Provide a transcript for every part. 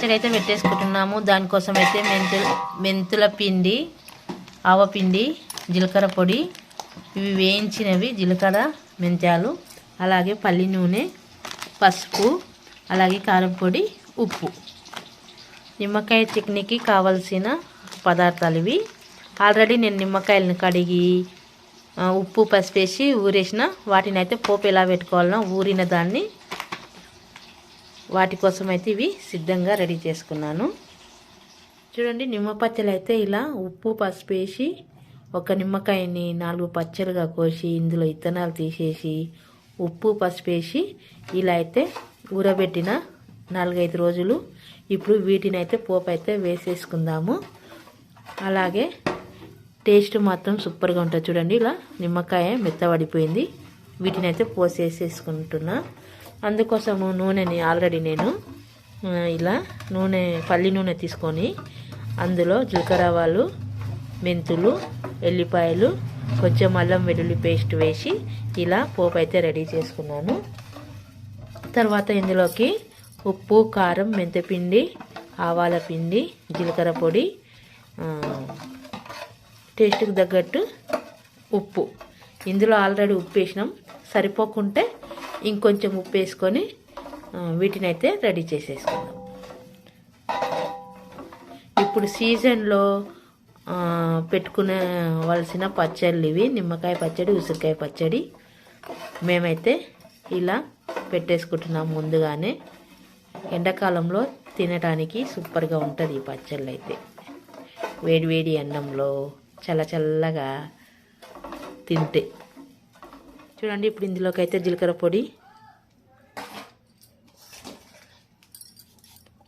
పచ్చడి అయితే పెట్టేసుకుంటున్నాము. దానికోసం అయితే మెంతుల పిండి, ఆవపిండి, జీలకర్ర పొడి, ఇవి వేయించినవి జీలకర్ర, మెంతాలు, అలాగే పల్లి నూనె, పసుపు, అలాగే కారం పొడి, ఉప్పు. నిమ్మకాయ చట్నీకి కావలసిన పదార్థాలు ఇవి. ఆల్రెడీ నేను నిమ్మకాయలను కడిగి ఉప్పు పసుపు వేసి ఊరేసిన వాటిని అయితే పోపు ఎలా పెట్టుకోవాలనో ఊరిన దాన్ని వాటి కోసం అయితే ఇవి సిద్ధంగా రెడీ చేసుకున్నాను. చూడండి, నిమ్మ పచ్చళ్ళు అయితే ఇలా ఉప్పు పసుపు వేసి ఒక నిమ్మకాయని 4 పచ్చలుగా కోసి ఇందులో ఇత్తనాలు తీసేసి ఉప్పు పసుపు వేసి ఇలా అయితే ఊరబెట్టిన 4-5 రోజులు. ఇప్పుడు వీటిని అయితే పోపు అయితే వేసేసుకుందాము. అలాగే టేస్ట్ మాత్రం సూపర్గా ఉంటుంది. చూడండి, ఇలా నిమ్మకాయ మెత్తబడిపోయింది. వీటిని అయితే పోసేసేసుకుంటున్నా. అందుకోసము నూనెని ఆల్రెడీ నేను ఇలా పల్లి నూనె తీసుకొని అందులో జీలకర్ర ఆవాలు, మెంతులు, ఎల్లిపాయలు, కొంచెం అల్లం వెల్లుల్లి పేస్ట్ వేసి ఇలా పోపు అయితే రెడీ చేసుకున్నాను. తర్వాత ఇందులోకి ఉప్పు, కారం, మెంతిపిండి, ఆవాల పిండి, జీలకర్ర పొడి, టేస్ట్కి తగ్గట్టు ఉప్పు. ఇందులో ఆల్రెడీ ఉప్పు వేసినాం. సరిపోకుంటే ఇంకొంచెం ఉప్పు వేసుకొని వీటిని అయితే రెడీ చేసేసుకుందాం. ఇప్పుడు సీజన్లో పెట్టుకునేవలసిన పచ్చళ్ళు ఇవి. నిమ్మకాయ పచ్చడి, ఉసిరికాయ పచ్చడి మేమైతే ఇలా పెట్టేసుకుంటున్నాం ముందుగానే. ఎండాకాలంలో తినడానికి సూపర్గా ఉంటుంది ఈ పచ్చళ్ళు అయితే. వేడివేడి అన్నంలో చల్లగా తింటే. చూడండి, ఇప్పుడు ఇందులోకి అయితే జీలకర్ర పొడి,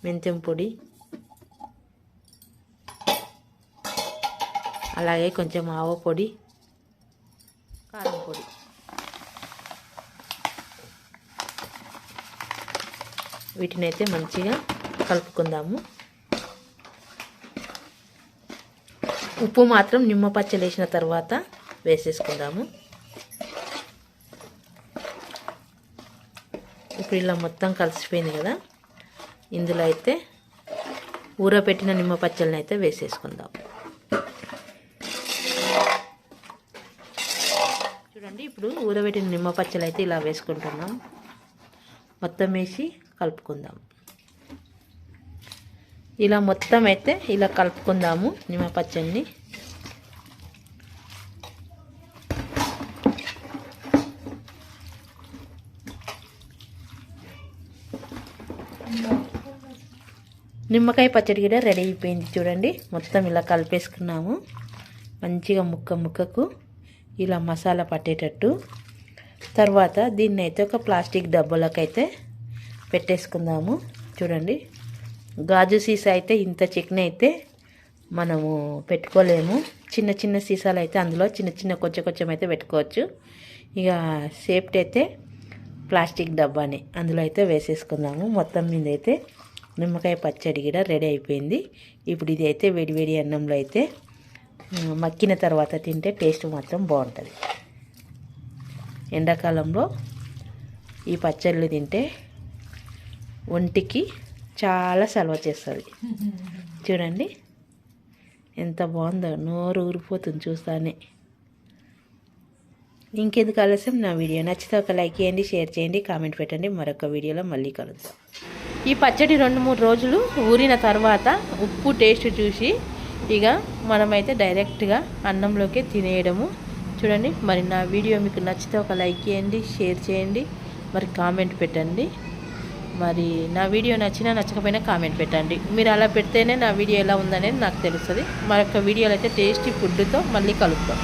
మెంతం పొడి, అలాగే కొంచెం ఆవ పొడి, కారం పొడి, వీటిని అయితే మంచిగా కలుపుకుందాము. ఉప్పు మాత్రం నిమ్మ పచ్చడి వేసిన తర్వాత వేసేసుకుందాము. ఇప్పుడు ఇలా మొత్తం కలిసిపోయింది కదా. ఇందులో అయితే ఊరపెట్టిన నిమ్మ పచ్చళ్ళని అయితే వేసేసుకుందాం. చూడండి, ఇప్పుడు ఊరబెట్టిన నిమ్మ పచ్చళ్ళు అయితే ఇలా వేసుకుంటున్నాం. మొత్తం వేసి కలుపుకుందాం. ఇలా మొత్తం అయితే ఇలా కలుపుకుందాము నిమ్మ పచ్చడిని. నిమ్మకాయ పచ్చడి కూడా రెడీ అయిపోయింది. చూడండి, మొత్తం ఇలా కలిపేసుకున్నాము. మంచిగా ముక్కకు ఇలా మసాలా పట్టేటట్టు. తర్వాత దీన్ని అయితే ఒక ప్లాస్టిక్ డబ్బాలకైతే పెట్టేసుకుందాము. చూడండి, గాజు సీసా అయితే ఇంత చికెన్ అయితే మనము పెట్టుకోలేము. చిన్న సీసాలు అయితే అందులో చిన్న కొంచెం అయితే పెట్టుకోవచ్చు. ఇక సేఫ్టీ అయితే ప్లాస్టిక్ డబ్బాని అందులో అయితే వేసేసుకుందాము. మొత్తం మీద అయితే నిమ్మకాయ పచ్చడి కూడా రెడీ అయిపోయింది. ఇప్పుడు ఇది అయితే వేడివేడి అన్నంలో అయితే మక్కిన తర్వాత తింటే టేస్ట్ మాత్రం బాగుంటుంది. ఎండాకాలంలో ఈ పచ్చళ్ళు తింటే ఒంటికి చాలా సలవ చేస్తుంది. చూడండి ఎంత బాగుందో, నోరు ఊరిపోతుంది చూస్తానే. ఇంకెందుకు ఆలస్యం, నా వీడియో నచ్చితే ఒక లైక్ చేయండి, షేర్ చేయండి, కామెంట్ పెట్టండి. మరొక వీడియోలో మళ్ళీ కలుద్దాం. ఈ పచ్చడి 2-3 రోజులు ఊరిన తర్వాత ఉప్పు టేస్ట్ చూసి ఇక మనమైతే డైరెక్ట్గా అన్నంలోకి తినేయడము. చూడండి, మరి నా వీడియో మీకు నచ్చితే ఒక లైక్ చేయండి, షేర్ చేయండి, మరి కామెంట్ పెట్టండి. మరి నా వీడియో నచ్చకపోయినా కామెంట్ పెట్టండి. మీరు అలా పెడితేనే నా వీడియో ఎలా ఉందనేది నాకు తెలుస్తుంది. మరొక వీడియోలో అయితే టేస్టీ ఫుడ్తో మళ్ళీ కలుద్దాం.